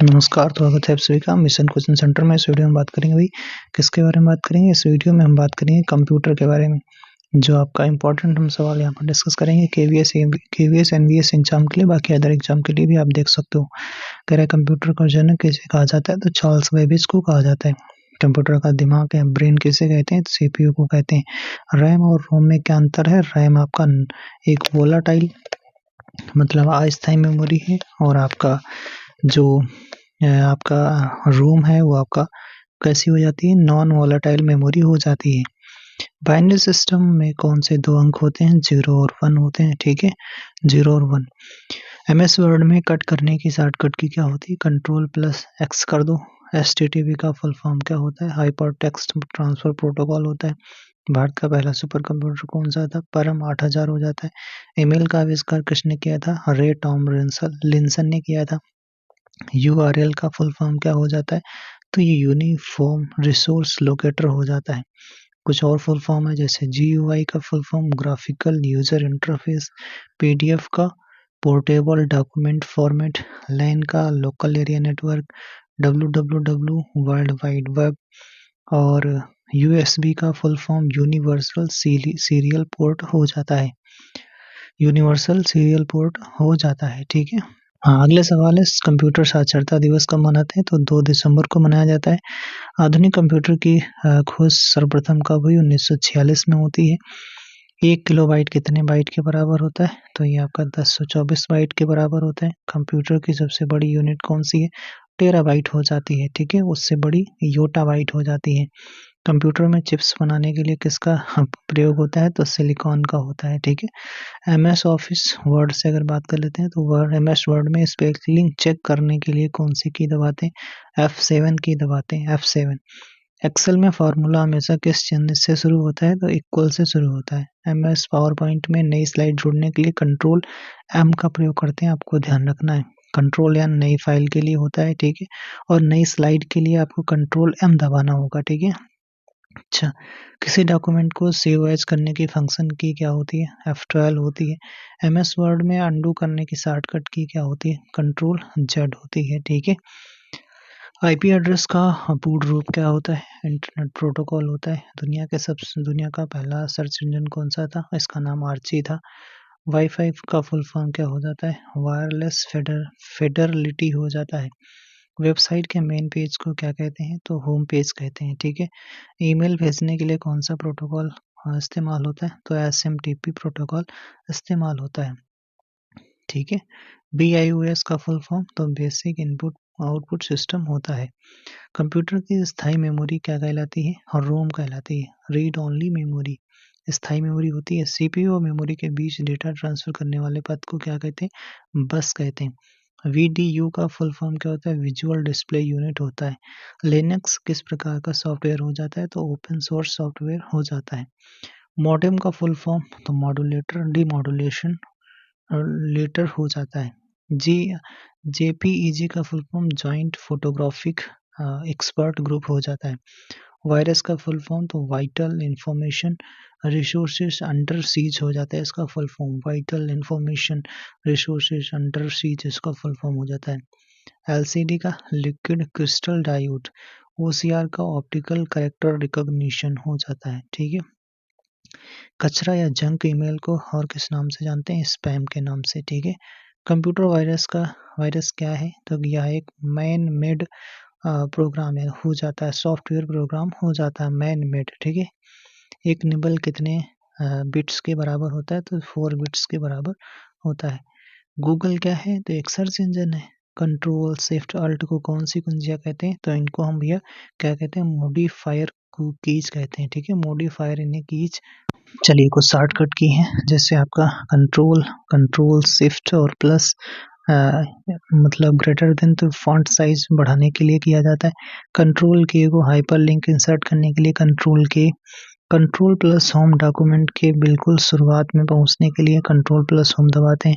नमस्कार, स्वागत है आप सभी का मिशन कोचिंग सेंटर में। इस वीडियो में बात करेंगे भाई किसके बारे में बात करेंगे। इस वीडियो में हम बात करेंगे कंप्यूटर के बारे में। जो आपका इंपॉर्टेंट हम सवाल यहाँ पर डिस्कस करेंगे केवीएस एनवीएस एग्जाम के लिए, बाकी अदर एग्जाम के लिए भी आप देख सकते हो। कह रहे हैं कंप्यूटर का जनक किसे कहा जाता है, तो चार्ल्स बेबेज को कहा जाता है। कंप्यूटर का दिमाग या ब्रेन किसे कहते हैं, तो सीपीयू को कहते हैं। रैम और रोम में क्या अंतर है। रैम आपका एक वोलाटाइल मतलब अस्थायी मेमोरी है, और आपका जो आपका रोम है वो आपका कैसी हो जाती है, नॉन वोलेटाइल मेमोरी हो जाती है। बाइनरी सिस्टम में कौन से दो अंक होते हैं, 0 और 1 होते हैं। ठीक है, 0 और 1। एमएस वर्ड में कट करने की शॉर्टकट की क्या होती है, कंट्रोल+X कर दो। एचटीटीपी का फुल फॉर्म क्या होता है, हाइपर टेक्स्ट ट्रांसफर प्रोटोकॉल होता है। भारत का पहला सुपर कंप्यूटर कौन सा था, परम 8000 हो जाता है। ईमेल का आविष्कार किसने किया था, रे टॉमलिंसन ने किया था। यूआरएल का फुल फॉर्म क्या हो जाता है, तो ये यूनिफॉर्म रिसोर्स लोकेटर हो जाता है। कुछ और फुल फॉर्म है, जैसे जीयूआई का full form graphical user interface, PDF का पोर्टेबल डॉक्यूमेंट फॉर्मेट, लैन का local area network, WWW world wide web, और यूएसबी का full form universal serial port हो जाता है। यूनिवर्सल सीरियल पोर्ट हो जाता है। ठीक है, हाँ, अगले सवाल है कंप्यूटर साक्षरता दिवस कब मनाते हैं, तो 2 दिसंबर को मनाया जाता है। आधुनिक कंप्यूटर की खोज सर्वप्रथम कब हुई, 1946 में होती है। 1 किलोबाइट कितने बाइट के बराबर होता है, तो ये आपका 1024 बाइट के बराबर होता है। कंप्यूटर की सबसे बड़ी यूनिट कौन सी है, टेराबाइट हो जाती है। ठीक है, उससे बड़ी योटाबाइट हो जाती है। कंप्यूटर में चिप्स बनाने के लिए किसका प्रयोग होता है, तो सिलिकॉन का होता है। ठीक है, एमएस ऑफिस वर्ड से अगर बात कर लेते हैं, तो वर्ड एमएस वर्ड में स्पेलिंग चेक करने के लिए कौन सी की दबाते हैं, F7 की दबाते हैं, F7। एक्सेल में फार्मूला हमेशा किस चिन्ह से शुरू होता है, तो इक्वल से शुरू होता है। एमएस पावर पॉइंट में नई स्लाइड जोड़ने के लिए कंट्रोल एम का प्रयोग करते हैं, आपको ध्यान रखना है। कंट्रोल एम नई फाइल के लिए होता है। ठीक है, और नई स्लाइड के लिए आपको कंट्रोल एम दबाना होगा। ठीक है, अच्छा, किसी डॉक्यूमेंट को सेव एज करने की फंक्शन की क्या होती है, F12 होती है। एमएस वर्ड में अंडू करने की शॉर्टकट की क्या होती है, कंट्रोल जेड होती है। ठीक है, आईपी एड्रेस का पूर्ण रूप क्या होता है, इंटरनेट प्रोटोकॉल होता है। दुनिया का पहला सर्च इंजन कौन सा था, इसका नाम आर्ची था। वाईफाई का फुल फॉर्म क्या हो जाता है, वायरलेस फेडरलिटी हो जाता है। वेबसाइट के मेन पेज को क्या कहते हैं, तो होम पेज कहते हैं। ठीक है, ईमेल भेजने के लिए कौन सा प्रोटोकॉल इस्तेमाल होता है, तो एसएमटीपी प्रोटोकॉल इस्तेमाल होता है। ठीक है, BIOS का फुल फॉर्म तो बेसिक इनपुट आउटपुट सिस्टम होता है। कंप्यूटर की स्थायी मेमोरी क्या कहलाती है, और रोम कहलाती है। रीड ओनली मेमोरी स्थायी मेमोरी होती है। सीपीयू और मेमोरी के बीच डेटा ट्रांसफर करने वाले पथ को क्या कहते हैं, बस कहते हैं। VDU का फुल फॉर्म क्या होता है, विजुअल डिस्प्ले यूनिट होता है। लिनक्स किस प्रकार का सॉफ्टवेयर हो जाता है, तो ओपन सोर्स सॉफ्टवेयर हो जाता है। मॉडेम का फुल फॉर्म तो मॉड्यूलेटर डीमॉड्यूलेशन लेटर हो जाता है। जी JPEG का full form joint photographic expert group हो जाता है। वायरस का फुल फॉर्म तो vital information resources under seize हो जाता है, इसका full form vital information resources under seize, इसका फुल फॉर्म हो जाता है। LCD का लिक्विड क्रिस्टल डायोड, OCR का ऑप्टिकल कैरेक्टर रिकॉग्निशन हो जाता है। ठीक है, कचरा या जंक ईमेल को और किस नाम से जानते हैं, स्पैम के नाम से। ठीक है, कंप्यूटर वायरस क्या है, तो यह एक मैन मेड प्रोग्राम है, हो जाता है, सॉफ्टवेयर प्रोग्राम हो जाता है मैन मेड। ठीक है, एक निबल कितने बिट्स के बराबर होता है, तो 4 बिट्स के बराबर होता है। गूगल क्या है, तो एक सर्च इंजन है। कंट्रोल शिफ्ट अल्ट को कौन सी कुंजियाँ कहते हैं, तो इनको हम भैया क्या कहते हैं, मॉडिफायर कीज कहते हैं। ठीक है, मॉडिफायर इन्हें कीज। चलिए कुछ शॉर्टकट की है, जैसे आपका कंट्रोल शिफ्ट और प्लस मतलब ग्रेटर देन, तो फॉन्ट साइज बढ़ाने के लिए किया जाता है। कंट्रोल की को हाइपर लिंक इंसर्ट करने के लिए कंट्रोल प्लस होम डॉक्यूमेंट के बिल्कुल शुरुआत में पहुंचने के लिए कंट्रोल प्लस होम दबाते हैं।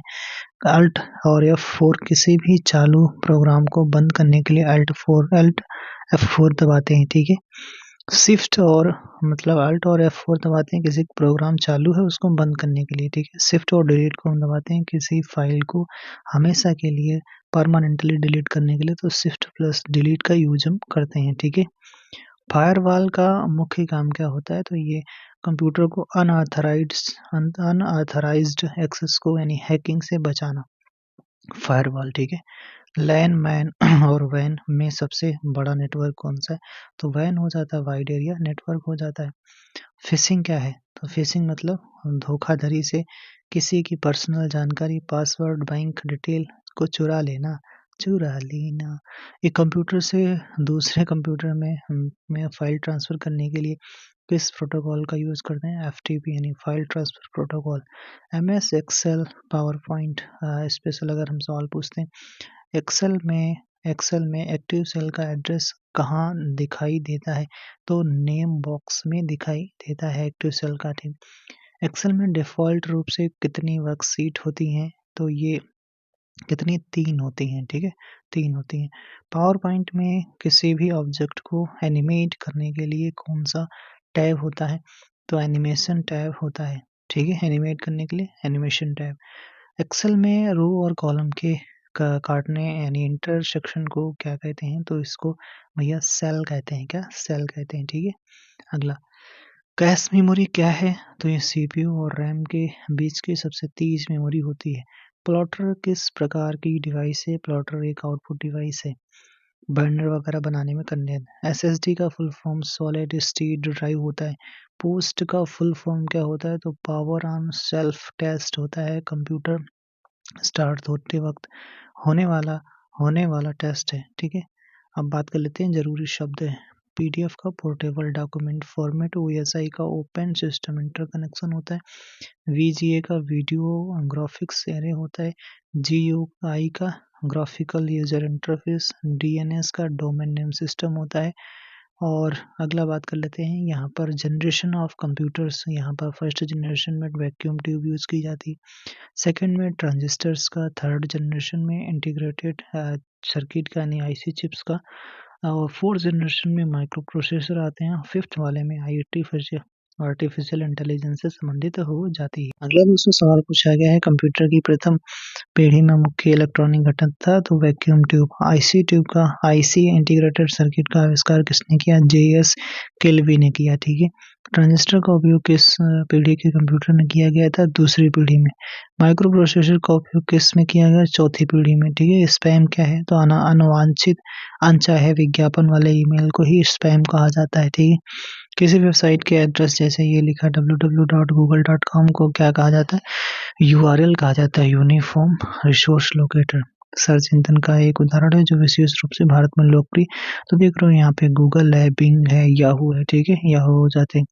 अल्ट और F4 किसी भी चालू प्रोग्राम को बंद करने के लिए अल्ट F4 दबाते हैं। ठीक है, शिफ्ट और मतलब अल्ट और F4 दबाते हैं किसी प्रोग्राम चालू है उसको बंद करने के लिए। ठीक है, शिफ्ट और डिलीट को हम दबाते हैं किसी फाइल को हमेशा के लिए परमानेंटली डिलीट करने के लिए, तो शिफ्ट प्लस डिलीट का यूज हम करते हैं, ठीक है। फायरवॉल का मुख्य काम क्या होता है, तो ये कंप्यूटर को अनऑथराइज्ड एक्सेस को यानी हैकिंग से बचाना, फायरवॉल, ठीक है। लैन, मैन और वैन में सबसे बड़ा नेटवर्क कौन सा है, तो वैन हो जाता है वाइड एरिया नेटवर्क हो जाता है। फिशिंग क्या है, तो फिशिंग मतलब धोखाधड़ी से किसी की पर्सनल जानकारी, पासवर्ड, बैंक डिटेल को चुरा लेना। एक कंप्यूटर से दूसरे कंप्यूटर में फाइल ट्रांसफर करने के लिए किस प्रोटोकॉल का यूज करते हैं, FTP यानी file transfer protocol. MS Excel PowerPoint special अगर हम सवाल पूछते हैं, एक्सेल में एक्टिव सेल का एड्रेस कहाँ दिखाई देता है, तो नेम बॉक्स में दिखाई देता है एक्टिव सेल का, ठीक। एक्सेल में डिफ़ॉल्ट रूप से कितनी वर्कशीट होती हैं, तो ये कितनी 3 होती हैं, ठीक है, 3 होती हैं। पावर पॉइंट में किसी भी ऑब्जेक्ट को एनिमेट करने के लिए कौन सा टैब होता है, तो एनिमेशन टैब होता है, ठीक है, एनिमेट करने के लिए एनिमेशन टैब। एक्सेल में रो और कॉलम के काटने यानी इंटरसेक्शन को क्या कहते हैं, तो इसको भैया सेल कहते हैं, क्या सेल कहते हैं, ठीक है। अगला, कैश मेमोरी क्या है, तो ये CPU और रैम के बीच की सबसे तेज मेमोरी होती है। प्लॉटर किस प्रकार की डिवाइस है, प्लॉटर एक आउटपुट डिवाइस है, बर्नर वगैरह बनाने में करने। SSD का full form solid state drive होता है। पोस्ट का फुल फॉर्म क्या होता है, तो पावर ऑन सेल्फ टेस्ट होता है, कंप्यूटर स्टार्ट होते वक्त होने वाला टेस्ट है, ठीक है। अब बात कर लेते हैं जरूरी शब्द है। PDF का पोर्टेबल डॉक्यूमेंट फॉर्मेट, OSI का ओपन सिस्टम इंटरकनेक्शन होता है, VGA का वीडियो ग्राफिक्स एरे होता है, GUI का ग्राफिकल यूजर इंटरफेस, DNS का डोमेन नेम सिस्टम होता है। और अगला बात कर लेते हैं यहाँ पर जनरेशन ऑफ कंप्यूटर्स, यहाँ पर फर्स्ट जनरेशन में वैक्यूम ट्यूब यूज़ की जाती है, सेकंड में ट्रांजिस्टर्स का, थर्ड जनरेशन में इंटीग्रेटेड सर्किट का यानी IC चिप्स का, और फोर्थ जनरेशन में माइक्रो प्रोसेसर आते हैं, फिफ्थ वाले में आर्टिफिशियल इंटेलिजेंस से संबंधित हो जाती है। अगला दोस्तों सवाल पूछा गया है, कंप्यूटर की प्रथम पीढ़ी में मुख्य इलेक्ट्रॉनिक घटक था, तो वैक्यूम ट्यूब। IC ट्यूब का IC इंटीग्रेटेड सर्किट का आविष्कार किसने किया, JS किल्बी ने किया, ठीक है। ट्रांजिस्टर का उपयोग किस पीढ़ी के कंप्यूटर में किया गया था, दूसरी पीढ़ी में। माइक्रो प्रोसेसर का उपयोग किस में किया गया, चौथी पीढ़ी में, ठीक है। स्पैम क्या है, तो अनवांछित अनचाहे विज्ञापन वाले ईमेल को ही स्पैम कहा जाता है, ठीक है। किसी वेबसाइट के एड्रेस जैसे ये लिखा www.google.com को क्या कहा जाता है, URL कहा जाता है, uniform resource locator. Search engine का एक उदाहरण है जो विशेष रूप से भारत में लोकप्रिय, तो देख रहे हो यहाँ पे गूगल है, बिंग है, याहू है, ठीक है, याहू हो जाते हैं।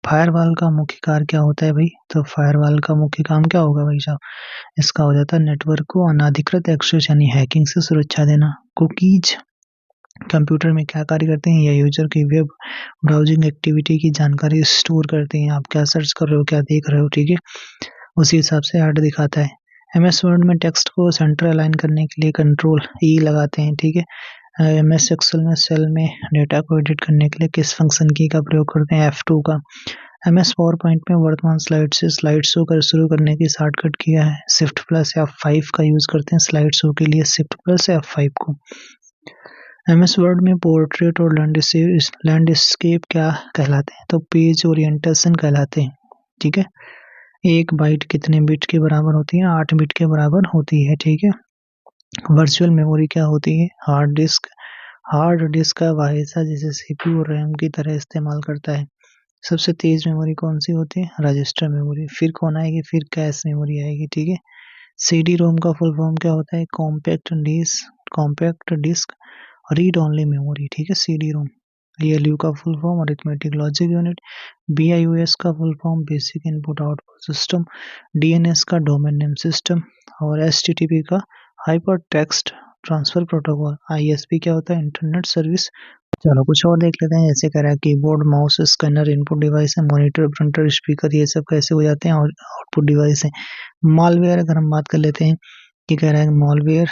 फायरवॉल का मुख्य कार्य क्या होता है भाई, तो फायरवॉल का मुख्य काम क्या होगा भाई साहब, इसका हो जाता है नेटवर्क को अनाधिकृत एक्सेस यानी हैकिंग से सुरक्षा देना। कुकीज कंप्यूटर में क्या कार्य करते हैं, या यूजर की वेब ब्राउजिंग एक्टिविटी की जानकारी स्टोर करते हैं, आप क्या सर्च कर रहे हो, क्या देख रहे हो, ठीक है, उसी हिसाब से ऐड दिखाता है। MS वर्ड में टेक्स्ट को सेंटर अलाइन करने के लिए कंट्रोल E लगाते हैं, ठीक है। MS एक्सेल में सेल में डेटा को एडिट करने के लिए किस फंक्शन की का प्रयोग करते हैं, F2 का। MS पावर पॉइंट में वर्तमान स्लाइड से स्लाइड शो कर शुरू करने की शॉर्टकट किया है, शिफ्ट प्लस F5 का यूज करते हैं स्लाइड शो के लिए, शिफ्ट प्लस F5 को। MS वर्ड में पोर्ट्रेट और लैंडस्केप क्या कहलाते हैं, तो पेज ओरिएंटेशन कहलाते हैं, ठीक है। एक बाइट कितने बिट के बराबर होती है, 8 बिट के बराबर होती है, ठीक है। वर्चुअल मेमोरी क्या होती है, हार्ड डिस्क का वह हिस्सा जिसे CPU और RAM की तरह इस्तेमाल करता है। सबसे तेज मेमोरी कौन सी होती है, रजिस्टर मेमोरी। फिर कौन आएगी, फिर कैश मेमोरी आएगी, ठीक है। CD-ROM का फुल फॉर्म क्या होता है, compact disc read only memory, ठीक है, CD-ROM। ALU का full form arithmetic logic unit. BIOS का full form basic input output system. DNS का डोमेन नेम सिस्टम। और HTTP का hyper text transfer protocol. ISP क्या होता है, इंटरनेट सर्विस। चलो कुछ और देख लेते हैं, जैसे कह रहा है keyboard, mouse, scanner input device है, मॉनिटर, प्रिंटर, स्पीकर, ये सब कैसे हो जाते हैं, और आउटपुट डिवाइस है। मालवेयर अगर हम बात कर लेते हैं, कि कह रहा है मालवेयर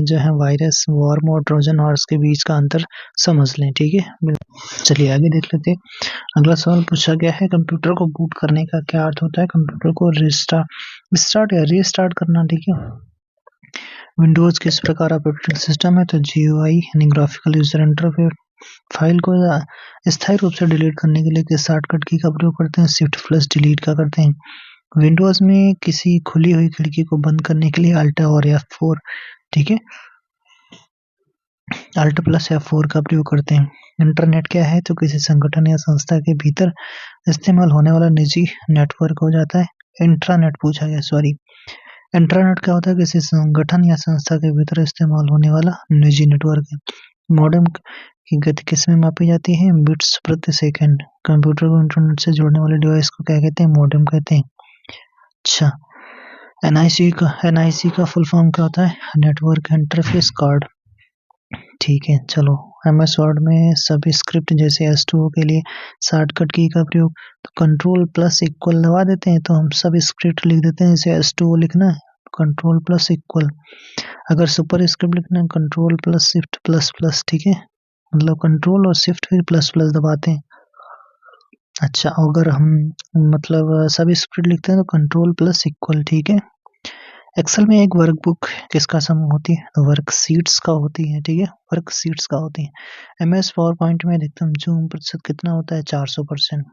जो है वायरस, वॉर्म और ट्रोजन हॉर्स के बीच का अंतर समझ लें, ठीक है। चलिए आगे देख लेते हैं। अगला सवाल पूछा गया है, कंप्यूटर को बूट करने का क्या अर्थ होता है, कंप्यूटर को स्टार्ट या रीस्टार्ट करना, ठीक है। विंडोज़ किस प्रकार ऑपरेटिंग सिस्टम है? तो GUI यानी ग्राफिकल यूजर इंटरफेस। फाइल को स्थायी रूप से डिलीट करने के लिए किस शॉर्टकट की का प्रयोग करते हैं? शिफ्ट प्लस डिलीट का करते हैं। विंडोज़ में किसी खुली हुई खिड़की को बंद करने के लिए अल्ट और F4, ठीक है, अल्ट प्लस F4 का प्रयोग करते हैं। इंटरनेट क्या है? तो किसी संगठन या संस्था के भीतर इस्तेमाल होने वाला निजी नेटवर्क हो जाता है। इंट्रानेट पूछा गया, सॉरी। इंट्रानेट क्या होता है? किसी संगठन या संस्था के भीतर इस्तेमाल होने वाला निजी नेटवर्क है। मॉडेम की गति किसमें मापी जाती है? बिट्स प्रति सेकंड। कंप्यूटर को इंटरनेट से जोड़ने वाले डिवाइस को क्या कहते हैं? मॉडेम कहते हैं। अच्छा, NIC का फुल फॉर्म क्या होता है? Network interface card. ठीक है, चलो। MS वर्ड में सभी स्क्रिप्ट जैसे S2O के लिए शॉर्टकट की का प्रयोग, तो कंट्रोल प्लस इक्वल दबा देते हैं तो हम सब स्क्रिप्ट लिख देते हैं। जैसे S2O लिखना है, कंट्रोल प्लस इक्वल। अगर सुपर स्क्रिप्ट लिखना है, control plus shift plus plus, ठीक है, मतलब कंट्रोल और शिफ्ट फिर प्लस प्लस दबाते हैं। अच्छा, अगर हम मतलब सभी स्क्रिप्ट लिखते हैं तो कंट्रोल प्लस इक्वल, ठीक है। एक्सेल में एक वर्कबुक किसका समूह होती है? तो वर्कशीट्स का होती है, ठीक है, वर्कशीट्स का होती है। MS पावर पॉइंट में अधिकतम जूम प्रतिशत कितना होता है? 400%।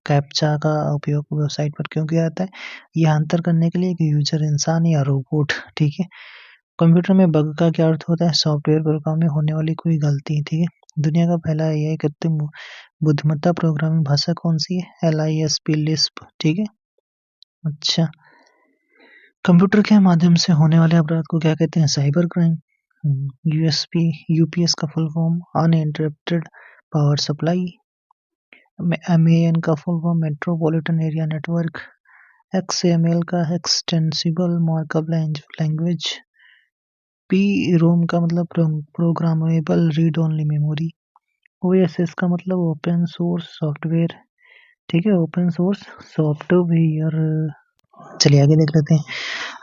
कैप्चा का उपयोग वेबसाइट पर क्यों किया जाता है? यह अंतर करने के लिए कि यूजर इंसान या रोबोट, ठीक है। कंप्यूटर में बग का क्या अर्थ होता है? सॉफ्टवेयर प्रोग्राम में होने वाली कोई गलती, ठीक है। दुनिया का पहला AI कृत्रिम बुद्धिमत्ता प्रोग्रामिंग भाषा कौन सी है? LISP लिस्प, ठीक है। अच्छा, कंप्यूटर के माध्यम से होने वाले अपराध को क्या कहते हैं? Cyber crime. UPS का full form uninterrupted power supply. MAN का full form metropolitan area network. XML का एक्सटेंसिबल मार्कअप लैंग्वेज। PROM का मतलब programmable read only memory. OSS का मतलब ओपन सोर्स सॉफ्टवेयर, ठीक है, ओपन सोर्स सॉफ्टवेयर। चलिए आगे देख लेते हैं।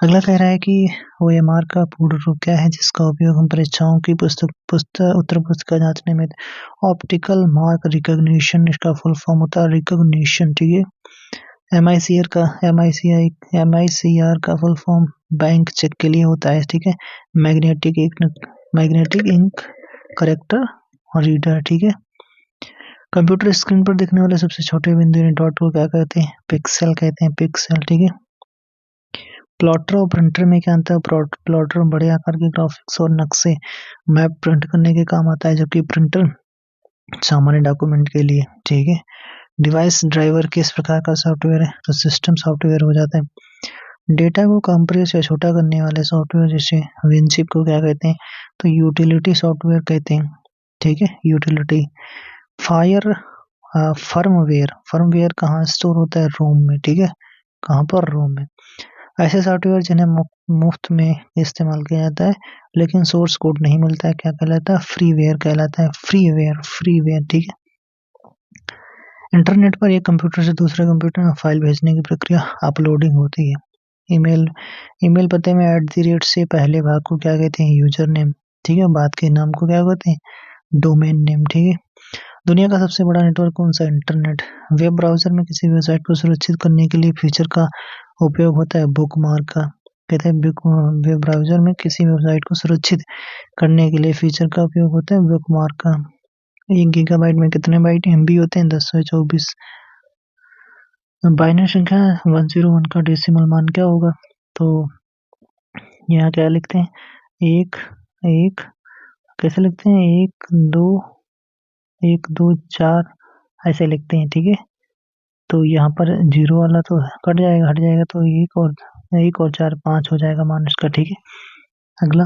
अगला कह रहा है कि OMR का पूर्ण रूप क्या है जिसका उपयोग हम परीक्षाओं की उत्तर पुस्तिका जांचने में। ऑप्टिकल मार्क रिकॉग्निशन, इसका फुल फॉर्म होता है रिकॉग्निशन, ठीक है। MICR का फुल फॉर्म बैंक चेक के लिए होता है, ठीक है। मैग्नेटिक इंक करेक्टर रीडर, ठीक है। कंप्यूटर स्क्रीन पर दिखने वाले सबसे छोटे बिंदु डॉट को क्या कहते हैं? पिक्सल कहते हैं, पिक्सल, ठीक है। प्लॉटर और प्रिंटर में क्या अंतर है? प्लॉटर बड़े आकार के ग्राफिक्स और नक्शे मैप प्रिंट करने के काम आता है, जबकि प्रिंटर सामान्य डॉक्यूमेंट के लिए, ठीक है। डिवाइस ड्राइवर किस प्रकार का सॉफ्टवेयर है? तो सिस्टम सॉफ्टवेयर हो जाता है। डेटा को कंप्रेस या छोटा करने वाले सॉफ्टवेयर जैसे विनजिप को क्या कहते हैं? तो यूटिलिटी सॉफ्टवेयर कहते हैं, ठीक है, यूटिलिटी। फर्मवेयर कहाँ स्टोर होता है? रोम में, ठीक है। कहाँ पर? रोम में। ऐसे सॉफ्टवेयर जिन्हें मुफ्त में इस्तेमाल किया जाता है लेकिन सोर्स कोड नहीं मिलता है, क्या कहलाता है? फ्रीवेयर कहलाता है, फ्रीवेयर, ठीक है। इंटरनेट पर एक कंप्यूटर से दूसरे कंप्यूटर में फाइल भेजने की प्रक्रिया अपलोडिंग होती है। ईमेल पते में @ से पहले भाग को क्या कहते हैं? यूजर नेम, ठीक है। बाद के नाम को क्या कहते हैं? डोमेन नेम, ठीक है। दुनिया का सबसे बड़ा नेटवर्क कौन सा? इंटरनेट। वेब ब्राउजर में किसी वेबसाइट को सुरक्षित करने के लिए फीचर का उपयोग होता है बुकमार्क का। कहते हैं वेब ब्राउजर में किसी वेबसाइट को सुरक्षित करने के लिए फीचर का उपयोग होता है बुकमार्क का। 1 गीगाबाइट में कितने बाइट MB होते हैं? 1024। बाइनरी संख्या 101 का डेसिमल मान क्या होगा? तो यहाँ क्या लिखते हैं? 1 1 कैसे लिखते हैं? 1 2 1 2 4 ऐसे लिखते हैं, ठीक है। तो यहाँ पर 0 वाला तो हट जाएगा तो 1 और 4 5 हो जाएगा मान इसका, ठीक है। अगला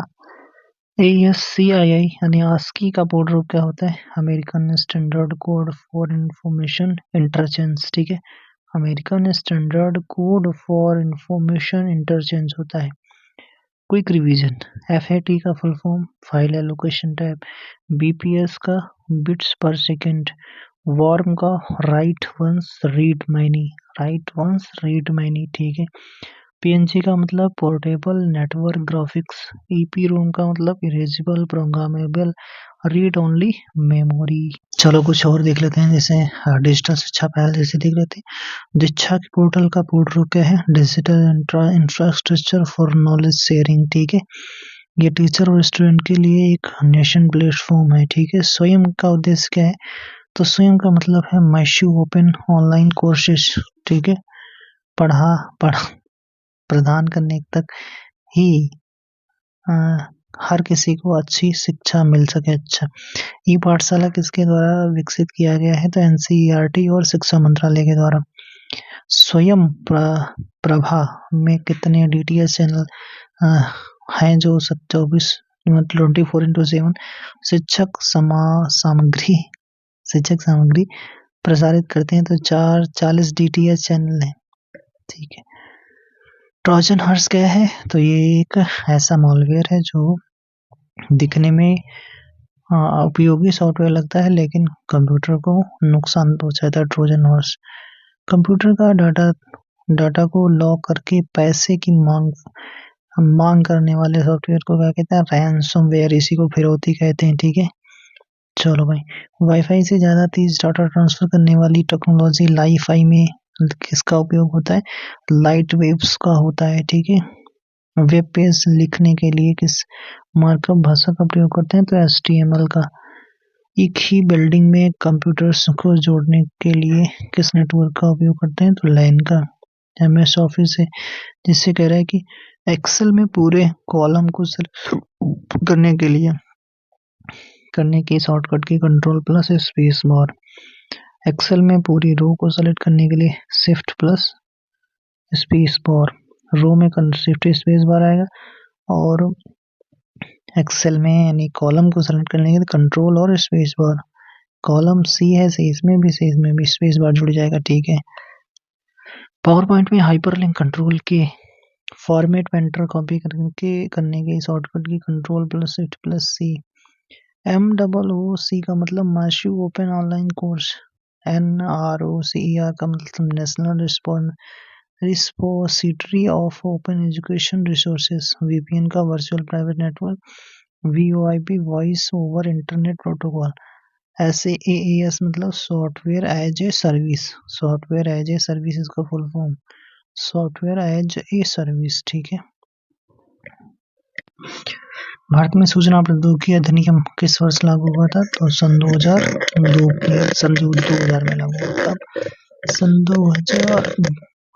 ASCII यानी ASCII का पूर्ण रूप क्या होता है? American standard code for information interchange, ठीक है। American standard code for information interchange होता है। क्विक रिवीजन FAT का full form file allocation type. BPS का बिट्स पर सेकेंड। वर्म का राइट वंस रीड मैनी, ठीक है। पीएनजी का मतलब पोर्टेबल नेटवर्क ग्राफिक्स, ईपीरोम का मतलब erasable programmable read only memory. चलो कुछ और देख लेते हैं, जैसे डिजिटल शिक्षा पहल जैसे देख लेते हैं। दीक्षा के पोर्टल का पूर्ण रूप क्या है? Digital infrastructure for knowledge sharing, ठीक है। ये टीचर और स्टूडेंट के लिए एक नेशन प्लेटफॉर्म है, ठीक है। स्वयं का उद्देश्य क्या है? तो स्वयं का मतलब है मैश्यू ओपन ऑनलाइन कोर्सेज, ठीक है। पढ़ प्रदान करने तक ही अ, हर किसी को अच्छी शिक्षा मिल सके। अच्छा, ई पाठशाला किसके द्वारा विकसित किया गया है? तो एनसीईआरटी और शिक्षा मंत्रालय के द्वारा। स्वयं प्रभा में कितने डीटीएच चैनल हैं जो 24 मतलब 24/7 शिक्षक सामग्री प्रसारित करते हैं? तो 40 डीटीएच चैनल हैं, ठीक है। ट्रोजन हॉर्स क्या है? तो ये एक ऐसा मॉलवेयर है जो दिखने में उपयोगी सॉफ्टवेयर लगता है लेकिन कंप्यूटर को नुकसान पहुंचाता है। ट्रोजन हॉर्स कंप्यूटर का डाटा को लॉक करके पैसे की मांग करने वाले सॉफ्टवेयर को क्या कहते हैं? रैंसमवेयर, इसी को फिरौती कहते हैं, ठीक है। चलो भाई, वाईफाई से ज़्यादा तेज डाटा ट्रांसफर करने वाली टेक्नोलॉजी लाईफाई में किसका उपयोग होता है? लाइट वेव्स का होता है, ठीक है। वेब पेज लिखने के लिए किस मार्कअप भाषा का प्रयोग करते हैं? तो HTML का। एक ही बिल्डिंग में कंप्यूटर्स को जोड़ने के लिए किस नेटवर्क का उपयोग करते हैं? तो लैन का। MS ऑफिस है, जिससे कह रहा है कि एक्सेल में पूरे कॉलम को सेलेक्ट करने के शॉर्टकट की control plus space bar. Excel में पूरी रो को सेलेक्ट करने के लिए shift plus space bar. Row में शिफ्ट स्पेस बार आएगा और एक्सेल में यानी कॉलम को सेलेक्ट करने के लिए कंट्रोल और स्पेस बार। कॉलम सी है, सी इसमें भी स्पेस बार जुड़ जाएगा, ठीक है। पावर पॉइंट में हाइपरलिंक कंट्रोल के फॉर्मेट में एंटर कॉपी करने के शॉर्टकट की control plus shift plus C. MOOC का मतलब massive open online course. NROCER का मतलब national repository of open education resources. VPN का virtual private network. VoIP voice over internet protocol. SaaS मतलब software as a service. Software as a service इसका full form, software as a service, ठीक है। भारत में सूचना प्रौद्योगिकी अधिनियम किस वर्ष लागू हुआ था? तो सन 2000 में लागू हुआ था। सन 2000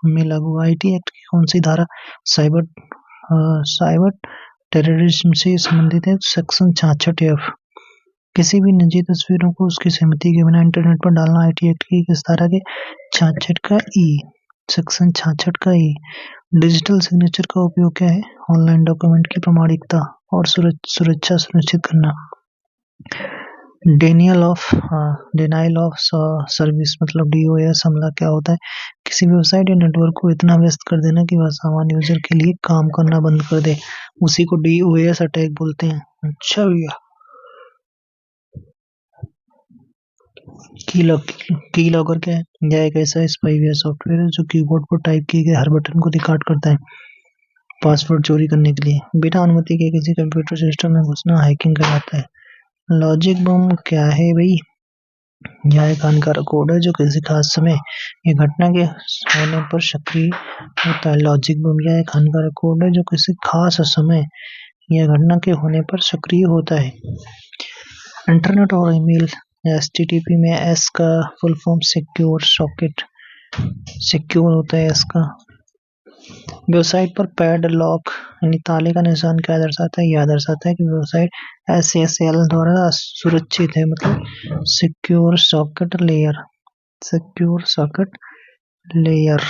में लागू। IT एक्ट की कौन सी धारा साइबर टेररिज्म से संबंधित है? Section 66F। किसी भी निजी तस्वीरों को उसकी सहमति के बिना इंटरनेट पर डालना IT एक्ट की किस धारा के? 66 का E, सेक्शन 66 का E। डिजिटल सिग्नेचर का उपयोग क्या है? ऑनलाइन डॉक्यूमेंट की प्रामाणिकता और सुरक्षा सुनिश्चित करना। डिनायल ऑफ सर्विस मतलब DOS हमला क्या होता है? किसी वेबसाइट या नेटवर्क को इतना व्यस्त कर देना कि वह सामान्य यूजर के लिए काम करना बंद कर दे, उसी को DOS अटैक बोलते हैं। अच्छा भैया, कीलॉगर क्या है? यह एक ऐसा स्पाईवेयर सॉफ्टवेयर है जो कीबोर्ड पर टाइप किए गए हर बटन को रिकॉर्ड करता है पासवर्ड चोरी करने के लिए। बिना अनुमति के किसी कंप्यूटर सिस्टम में घुसना हैकिंग कहलाता है। लॉजिक बम क्या है भाई? यह एक हानिकारक कोड है जो किसी खास समय या घटना के होने पर सक्रिय होता है। लॉजिक बम यह एक हानिकारक कोड है जो किसी खास समय या घटना के होने पर सक्रिय होता है। इंटरनेट और ईमेल HTTP में S का full form secure socket, secure होता है S का। वेबसाइट पर पैड लॉक यानी ताले का निशान क्या दर्शाता है? यह दर्शाता है कि वेबसाइट SSL द्वारा सुरक्षित है, मतलब secure socket layer, secure socket layer.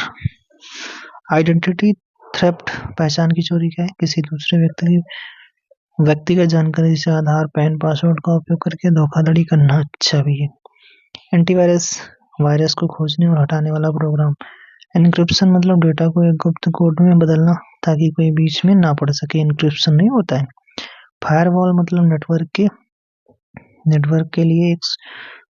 Identity theft पहचान की चोरी क्या है? किसी दूसरे व्यक्तिगत जानकारी जैसे आधार, पैन, पासवर्ड का उपयोग करके धोखाधड़ी करना। अच्छा भी है। एंटीवायरस वायरस को खोजने और हटाने वाला प्रोग्राम। एन्क्रिप्शन मतलब डेटा को एक गुप्त कोड में बदलना ताकि कोई बीच में ना पढ़ सके, एन्क्रिप्शन नहीं होता है। फायरवॉल मतलब नेटवर्क के लिए एक